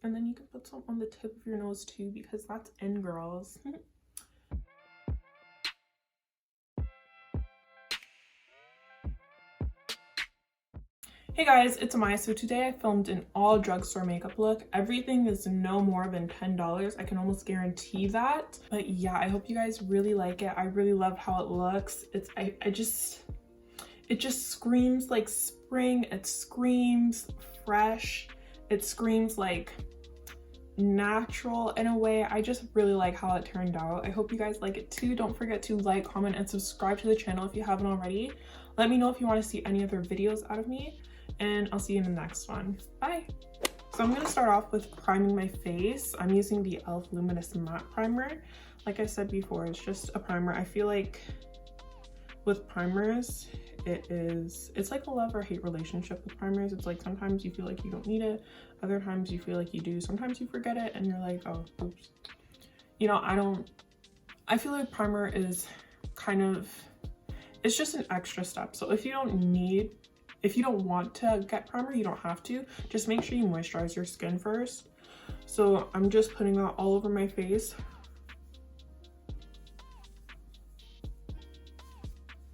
And then you can put some on the tip of your nose too, because that's in, girls. Hey guys, it's Amaya. So today I filmed an all drugstore makeup look. Everything is no more than $10. I can almost guarantee that. But yeah, I hope you guys really like it. I really love how it looks. It just screams like spring. It screams fresh. It screams like natural in a way. I just really like how it turned out. I hope you guys like it too. Don't forget to like, comment, and subscribe to the channel if you haven't already. Let me know if you want to see any other videos out of me, and I'll see you in the next one. Bye. So I'm going to start off with priming my face. I'm using the e.l.f. Luminous Matte Primer. Like I said before, it's just a primer. I feel like with primers, it's like a love or hate relationship with primers. It's like sometimes you feel like you don't need it, other times you feel like you do, sometimes you forget it and you're like, oh, oops. You know, I feel like primer is kind of, it's just an extra step. So if you don't want to get primer, you don't have to. Just make sure you moisturize your skin first. So I'm just putting that all over my face.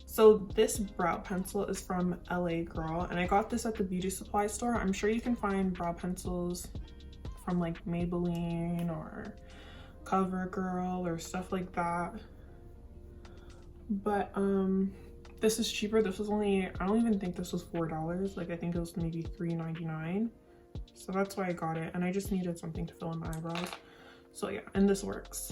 So this brow pencil is from LA Girl, and I got this at the beauty supply store. I'm sure you can find brow pencils from like Maybelline or Covergirl or stuff like that. But this is cheaper. This was only, I don't even think this was $4. Like I think it was maybe $3.99. So that's why I got it, and I just needed something to fill in my eyebrows. So yeah, and this works.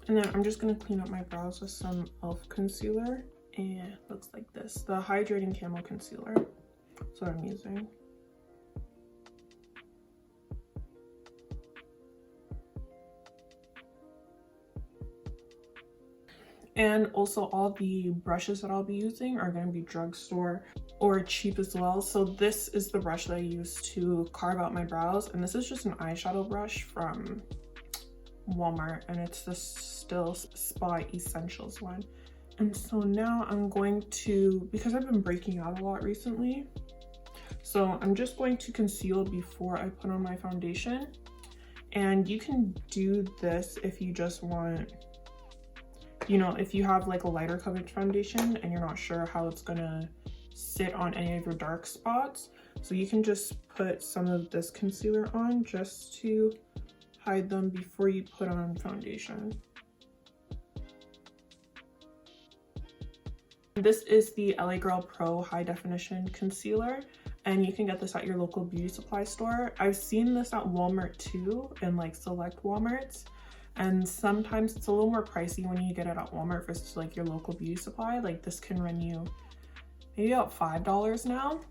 And then I'm just gonna clean up my brows with some e.l.f. concealer, and it looks like this, the Hydrating Camo concealer. That's what I'm using. And also all the brushes that I'll be using are going to be drugstore or cheap as well. So this is the brush that I use to carve out my brows, and this is just an eyeshadow brush from Walmart, and it's the Still Spa Essentials one. And so now I'm going to, because I've been breaking out a lot recently, so I'm just going to conceal before I put on my foundation. And you can do this if you just want, you know, if you have like a lighter coverage foundation and you're not sure how it's gonna sit on any of your dark spots. So you can just put some of this concealer on just to hide them before you put on foundation. This is the LA Girl Pro High Definition Concealer, and you can get this at your local beauty supply store. I've seen this at Walmart too, in like select Walmarts, and sometimes it's a little more pricey when you get it at Walmart versus like your local beauty supply. Like this can run you maybe about $5 now.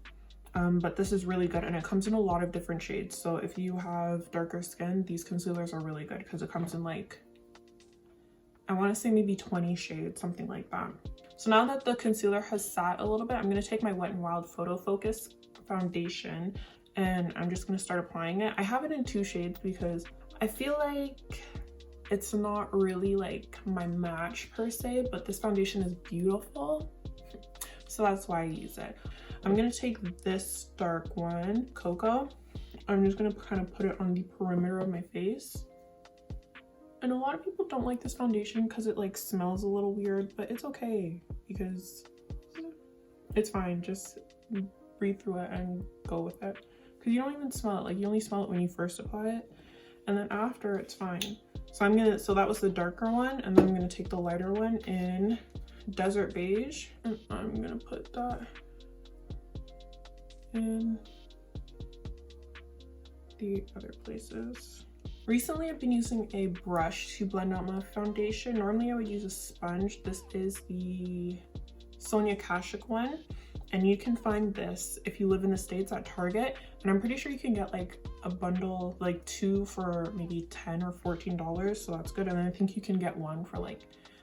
But this is really good, and it comes in a lot of different shades. So if you have darker skin, these concealers are really good because it comes in like, I want to say maybe 20 shades, something like that. So now that the concealer has sat a little bit, I'm going to take my Wet n Wild Photofocus foundation, and I'm just going to start applying it. I have it in 2 shades because I feel like it's not really like my match per se, but this foundation is beautiful. So that's why I use it. I'm gonna take this dark one, Cocoa. I'm just gonna kind of put it on the perimeter of my face. And a lot of people don't like this foundation because it like smells a little weird, but it's okay because it's fine. Just breathe through it and go with it. Because you don't even smell it. Like you only smell it when you first apply it, and then after it's fine. So that was the darker one, and then I'm gonna take the lighter one in Desert Beige, and I'm gonna put that in the other places. Recently I've been using a brush to blend out my foundation. Normally I would use a sponge. This is the Sonia Kashuk one, and you can find this if you live in the States at Target, and I'm pretty sure you can get like a bundle, like 2 for maybe $10 or $14, so that's good. And then I think you can get 1 for like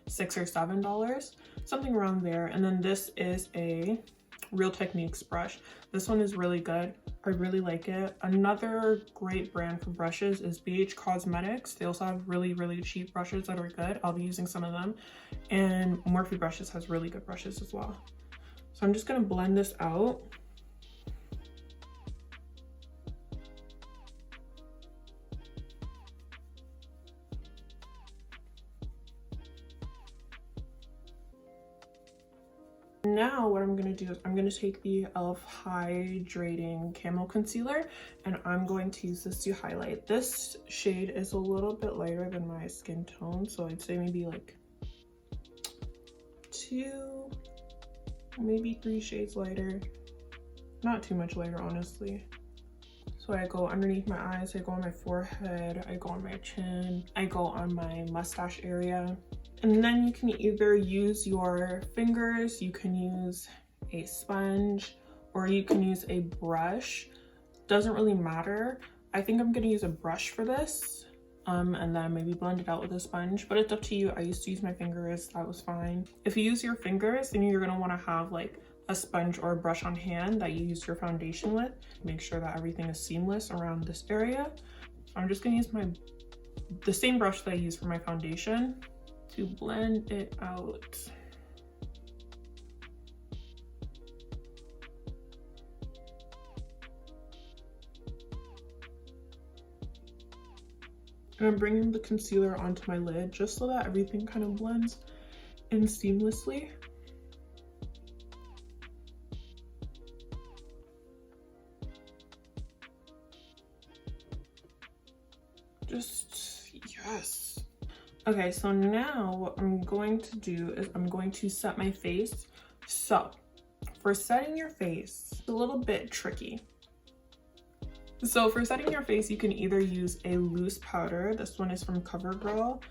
$6 or $7, something around there. And then this is a Real Techniques brush. This one is really good. I really like it. Another great brand for brushes is Beige Cosmetics. They also have really, really cheap brushes that are good. I'll be using some of them. And Morphe Brushes has really good brushes as well. So I'm just gonna blend this out. Now what I'm going to do is I'm going to take the e.l.f. Hydrating Camo Concealer and I'm going to use this to highlight. This shade is a little bit lighter than my skin tone, so I'd say maybe like 2, maybe 3 shades lighter. Not too much lighter, honestly. So I go underneath my eyes, I go on my forehead, I go on my chin, I go on my mustache area. And then you can either use your fingers, you can use a sponge, or you can use a brush. Doesn't really matter. I think I'm gonna use a brush for this, and then maybe blend it out with a sponge, but it's up to you. I used to use my fingers, that was fine. If you use your fingers, then you're gonna wanna have like a sponge or a brush on hand that you use your foundation with. Make sure that everything is seamless around this area. So I'm just gonna use the same brush that I use for my foundation to blend it out. And I'm bringing the concealer onto my lid just so that everything kind of blends in seamlessly. Just, yes. Okay, so now what I'm going to do is I'm going to set my face. So for setting your face, it's a little bit tricky. So for setting your face, you can either use a loose powder. This one is from Covergirl.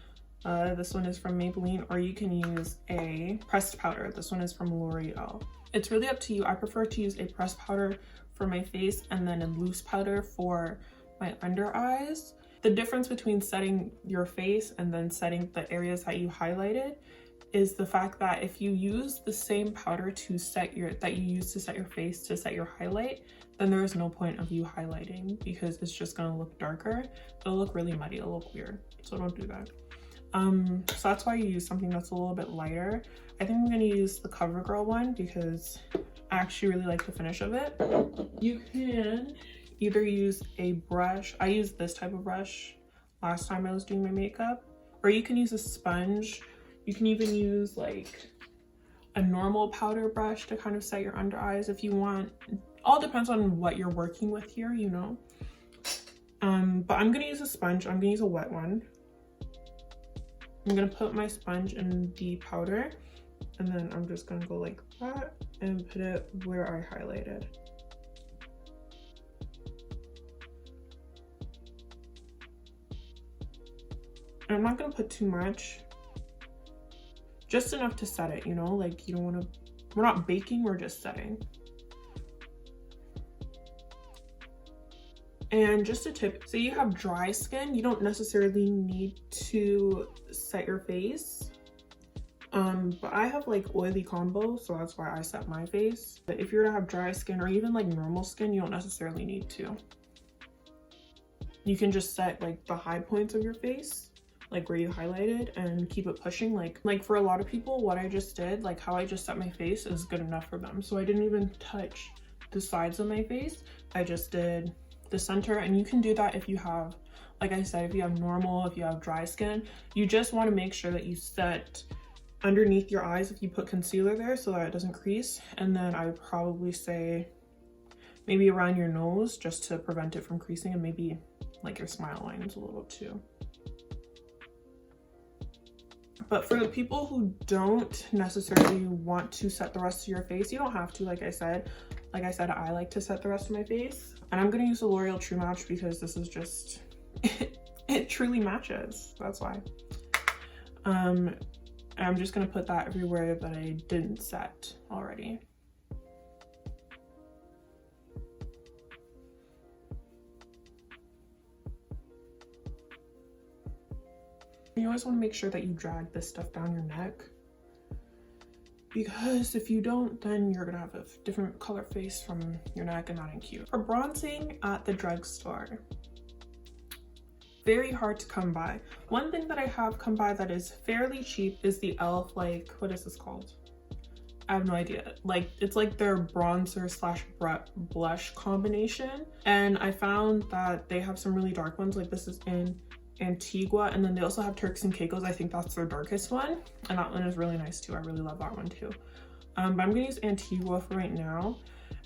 This one is from Maybelline, or you can use a pressed powder. This one is from L'Oreal. It's really up to you. I prefer to use a pressed powder for my face and then a loose powder for my under eyes. The difference between setting your face and then setting the areas that you highlighted is the fact that if you use the same powder to set that you use to set your face to set your highlight, then there is no point of you highlighting because it's just gonna look darker. It'll look really muddy, it'll look weird. So don't do that. So that's why you use something that's a little bit lighter. I think I'm gonna use the Covergirl one because I actually really like the finish of it. You can either use a brush. I used this type of brush last time I was doing my makeup, or you can use a sponge. You can even use like a normal powder brush to kind of set your under eyes if you want. All depends on what you're working with here, you know. But I'm gonna use a sponge. I'm gonna use a wet one. I'm gonna put my sponge in the powder and then I'm just gonna go like that and put it where I highlighted. And I'm not gonna put too much, just enough to set it, you know, like you don't wanna, we're not baking, we're just setting. And just a tip, say you have dry skin, you don't necessarily need to set your face. But I have like oily combo, so that's why I set my face. But if you're to have dry skin or even like normal skin, you don't necessarily need to. You can just set like the high points of your face, like where you highlighted, and keep it pushing. Like for a lot of people, what I just did, like how I just set my face is good enough for them. So I didn't even touch the sides of my face. I just did the center, and you can do that if you have, like I said, if you have normal, if you have dry skin. You just want to make sure that you set underneath your eyes if you put concealer there so that it doesn't crease. And then I would probably say maybe around your nose just to prevent it from creasing, and maybe like your smile lines a little too. But for the people who don't necessarily want to set the rest of your face, you don't have to. Like I said, I like to set the rest of my face. And I'm gonna use the L'Oreal True Match because this is just, it truly matches, that's why. And I'm just gonna put that everywhere that I didn't set already. You always want to make sure that you drag this stuff down your neck, because if you don't, then you're gonna have a different color face from your neck and that ain't cute. For bronzing at the drugstore, very hard to come by. One thing that I have come by that is fairly cheap is the e.l.f. like, what is this called? I have no idea. Like, it's like their bronzer slash blush combination. And I found that they have some really dark ones. Like this is in Antigua, and then they also have Turks and Caicos. I think that's their darkest one. And that one is really nice too. I really love that one too. But I'm gonna use Antigua for right now.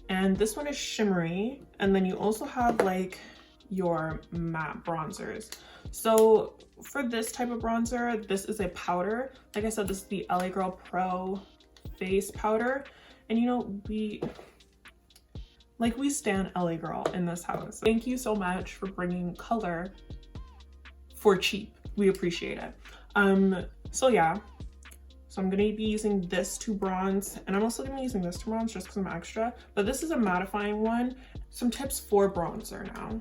And this one is shimmery. And then you also have like your matte bronzers. So for this type of bronzer, this is a powder. Like I said, this is the LA Girl Pro face powder, and you know, we stan LA Girl in this house. Thank you so much for bringing color for cheap. We appreciate it. So yeah, so I'm gonna be using this to bronze, and I'm also gonna be using this to bronze just because I'm extra, but this is a mattifying one. Some tips for bronzer now,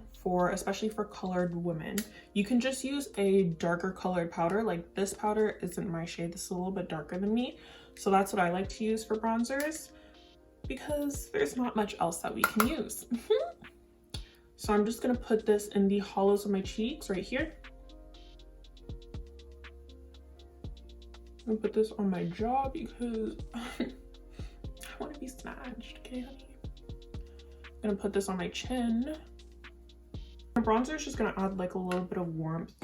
especially for colored women. You can just use a darker colored powder. Like this powder isn't my shade, this is a little bit darker than me. So that's what I like to use for bronzers because there's not much else that we can use. So I'm just gonna put this in the hollows of my cheeks right here. I'm gonna put this on my jaw because I want to be snatched, okay honey? I'm gonna put this on my chin. The bronzer is just gonna add like a little bit of warmth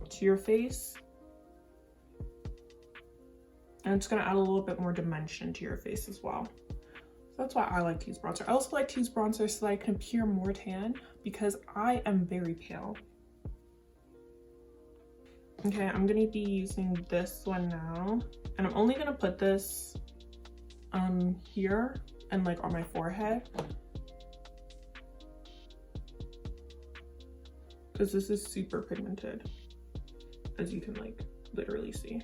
to your face. And it's gonna add a little bit more dimension to your face as well. So that's why I like to use bronzer. I also like to use bronzer so that I can appear more tan because I am very pale. Okay, I'm gonna be using this one now. And I'm only gonna put this here and like on my forehead. Because this is super pigmented, as you can like literally see.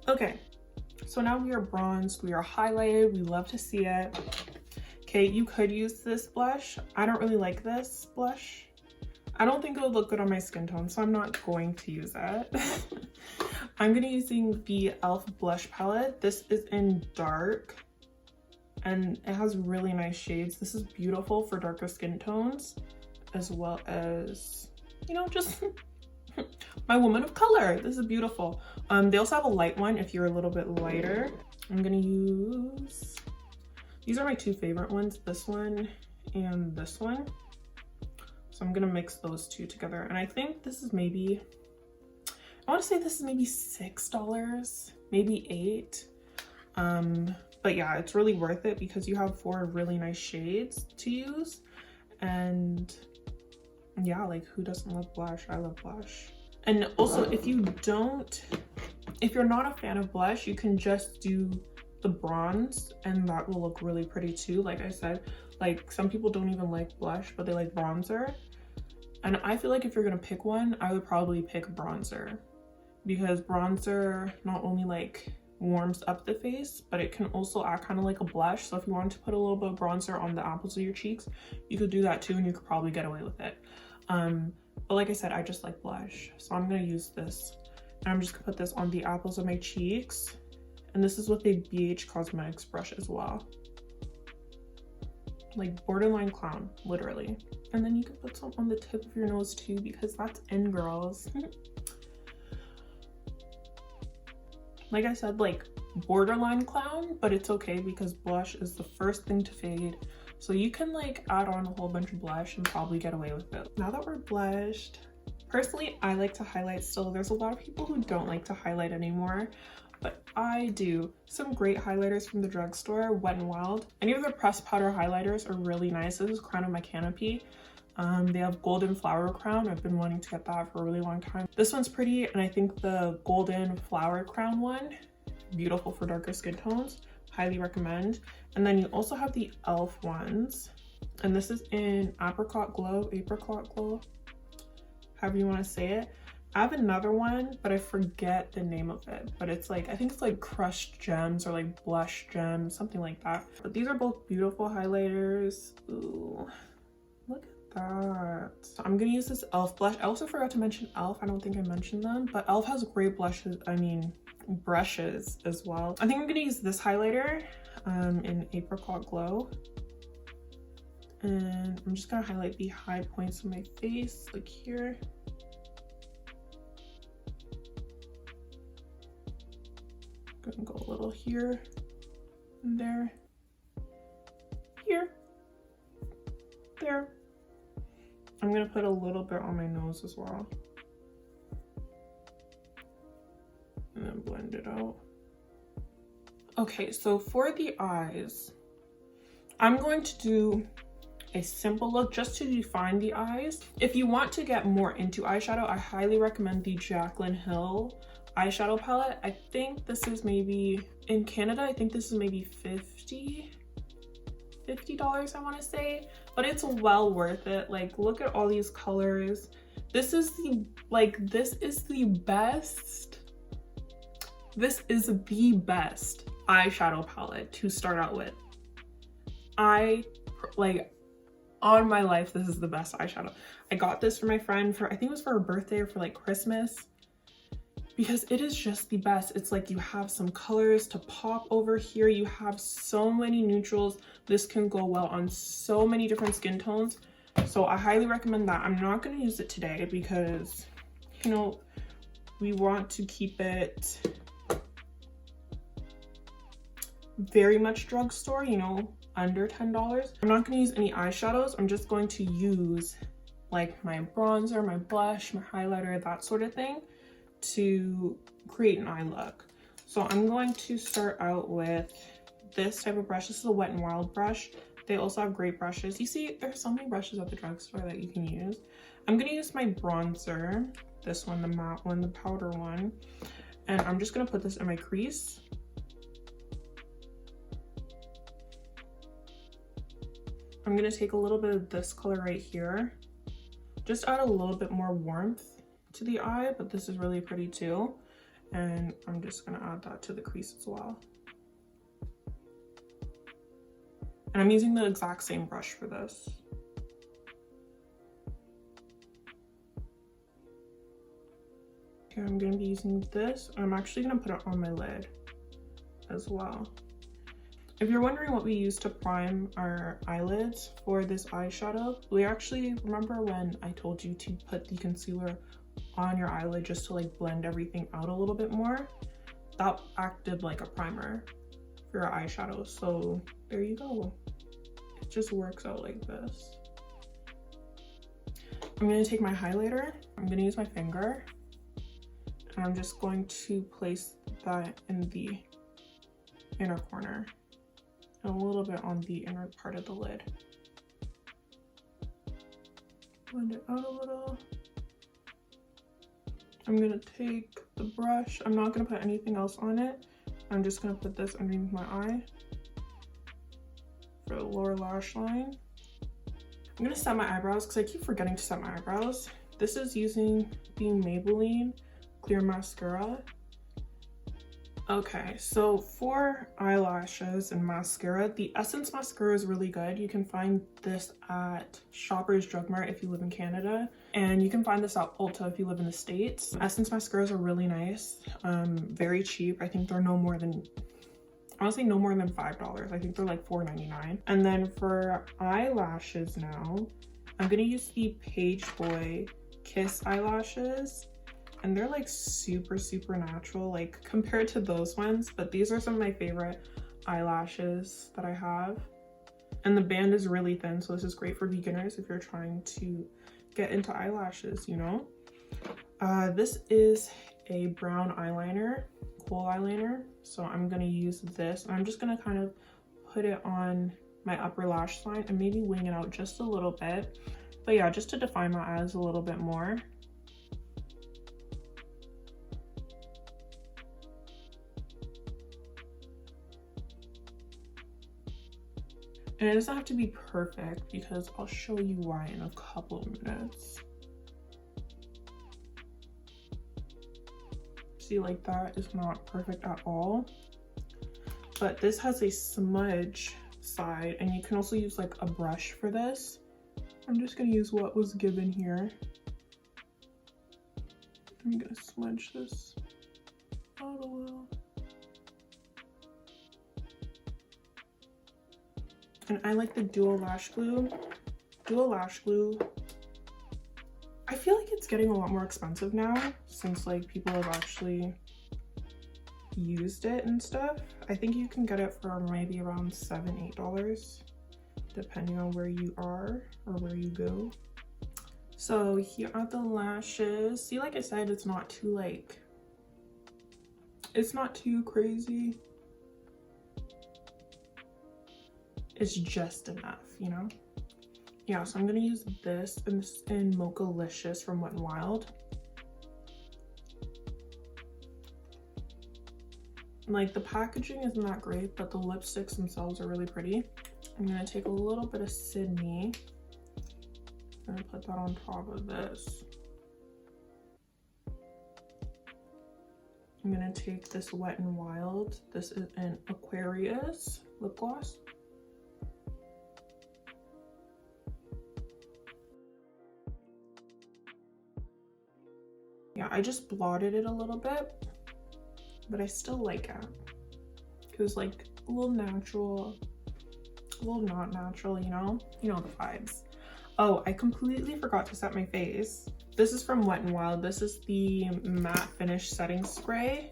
Okay, so now we are bronzed, we are highlighted, we love to see it. Okay, you could use this blush. I don't really like this blush. I don't think it would look good on my skin tone, so I'm not going to use it. I'm gonna be using the e.l.f. blush palette. This is in dark, and it has really nice shades. This is beautiful for darker skin tones, as well as, you know, just my woman of color. This is beautiful. They also have a light one if you're a little bit lighter. I'm gonna use, these are my two favorite ones, this one and this one. So I'm gonna mix those two together. And I think this is maybe, I wanna say this is maybe $6, maybe $8. But yeah, it's really worth it because you have 4 really nice shades to use. And yeah, like who doesn't love blush? I love blush. And also if you're not a fan of blush, you can just do the bronze and that will look really pretty too. Like I said, like some people don't even like blush, but they like bronzer. And I feel like if you're gonna pick one, I would probably pick bronzer because bronzer not only like warms up the face, but it can also act kind of like a blush. So if you wanted to put a little bit of bronzer on the apples of your cheeks, you could do that too, and you could probably get away with it. But like I said, I just like blush, so I'm gonna use this, and I'm just gonna put this on the apples of my cheeks. And this is with a Beige Cosmetics brush as well, like borderline clown, literally. And then you can put some on the tip of your nose too, because that's in, girls. Like I said, like borderline clown, but it's okay because blush is the first thing to fade. So you can like add on a whole bunch of blush and probably get away with it. Now that we're blushed, personally, I like to highlight still. There's a lot of people who don't like to highlight anymore, but I do. Some great highlighters from the drugstore, Wet n Wild. Any of their pressed powder highlighters are really nice. This is Crown of My Canopy. They have Golden Flower Crown. I've been wanting to get that for a really long time. This one's pretty, and I think the Golden Flower Crown one, beautiful for darker skin tones. Highly recommend. And then you also have the e.l.f. ones, and this is in Apricot Glow, however you want to say it. I have another one, but I forget the name of it, but it's like, I think it's like Crushed Gems or like Blush Gems, something like that. But these are both beautiful highlighters. Ooh, look at that. So I'm gonna use this e.l.f. blush. I also forgot to mention e.l.f. I don't think I mentioned them, but e.l.f. has great blushes, brushes as well. I think I'm gonna use this highlighter in Apricot Glow. And I'm just gonna highlight the high points of my face, like here. Gonna go a little here and there. Here. There. I'm gonna put a little bit on my nose as well. And then blend it out. Okay, so for the eyes, I'm going to do a simple look just to define the eyes. If you want to get more into eyeshadow, I highly recommend the Jaclyn Hill eyeshadow palette. I think this is maybe, in Canada, I think this is maybe $50 I want to say, but it's well worth it. Like, look at all these colors. This is the best eyeshadow palette to start out with. On my life, this is the best eyeshadow. I got this for my friend for, I think it was for her birthday or for like Christmas, because it is just the best. It's like you have some colors to pop over here. You have so many neutrals. This can go well on so many different skin tones. So I highly recommend that. I'm not going to use it today because, you know, we want to keep it very much drugstore, you know, under $10. I'm not going to use any eyeshadows. I'm just going to use like my bronzer, my blush, my highlighter, that sort of thing to create an eye look. So I'm going to start out with this type of brush. This is a Wet n Wild brush. They also have great brushes. You see, there's so many brushes at the drugstore that you can use. I'm going to use my bronzer, this one, the matte one, the powder one, and I'm just going to put this in my crease. I'm going to take a little bit of this color right here, just add a little bit more warmth to the eye, but this is really pretty too. And I'm just going to add that to the crease as well. And I'm using the exact same brush for this. Okay, I'm going to be using this. I'm actually going to put it on my lid as well. If you're wondering what we use to prime our eyelids for this eyeshadow, we actually, remember when I told you to put the concealer on your eyelid just to like blend everything out a little bit more? That acted like a primer for your eyeshadow. So there you go. It just works out like this. I'm going to take my highlighter. I'm going to use my finger. And I'm just going to place that in the inner corner. And a little bit on the inner part of the lid. Blend it out a little. I'm gonna take the brush. I'm not gonna put anything else on it. I'm just gonna put this underneath my eye for the lower lash line. I'm gonna set my eyebrows because I keep forgetting to set my eyebrows. This is using the Maybelline Clear Mascara. Okay, so for eyelashes and mascara, the Essence mascara is really good. You can find this at Shoppers Drug Mart if you live in Canada, and you can find this at Ulta if you live in the States. Essence mascaras are really nice, very cheap. I think they're no more than, honestly, no more than $5. I think they're like $4.99. And then for eyelashes now, I'm gonna use the Page Boy Kiss eyelashes. And they're like super natural, like compared to those ones, but these are some of my favorite eyelashes that I have. And the band is really thin, so this is great for beginners if you're trying to get into eyelashes, you know. This is a brown eyeliner, kohl eyeliner, so I'm gonna use this, and I'm just gonna kind of put it on my upper lash line and maybe wing it out just a little bit. But yeah, just to define my eyes a little bit more. And it doesn't have to be perfect because I'll show you why in a couple of minutes. See, like that is not perfect at all. But this has a smudge side, and you can also use like a brush for this I'm just gonna use what was given here. I'm gonna smudge this out a little. And I like the dual lash glue. Dual lash glue, I feel like it's getting a lot more expensive now since like people have actually used it and stuff. I think you can get it for maybe around $7–8 depending on where you are or where you go. So here are the lashes. See, like I said, it's not too like, it's not too crazy. It's just enough, you know? Yeah, so I'm gonna use this in Mocha-licious from Wet n Wild. Like, the packaging isn't that great, but the lipsticks themselves are really pretty. I'm gonna take a little bit of Sydney and put that on top of this. I'm gonna take this Wet n Wild. This is an Aquarius lip gloss. Yeah, I just blotted it a little bit, but I still like it. It was like a little natural, a little not natural, you know? You know the vibes. Oh, I completely forgot to set my face. This is from Wet n Wild. This is the matte finish setting spray.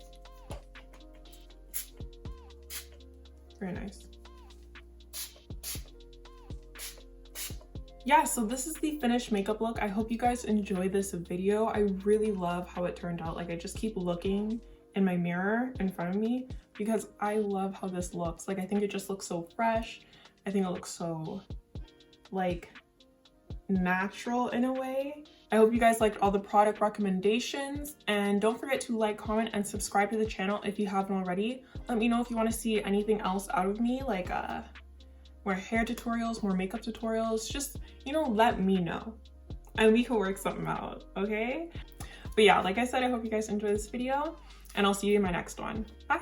Very nice. Yeah, so this is the finished makeup look. I hope you guys enjoyed this video. I really love how it turned out. Like, I just keep looking in my mirror in front of me because I love how this looks. Like, I think it just looks so fresh. I think it looks so like natural in a way. I hope you guys liked all the product recommendations, and don't forget to like, comment, and subscribe to the channel if you haven't already. Let me know if you want to see anything else out of me, like more hair tutorials, more makeup tutorials. Just, you know, let me know and we can work something out, okay? But yeah, like I said, I hope you guys enjoyed this video, and I'll see you in my next one. Bye.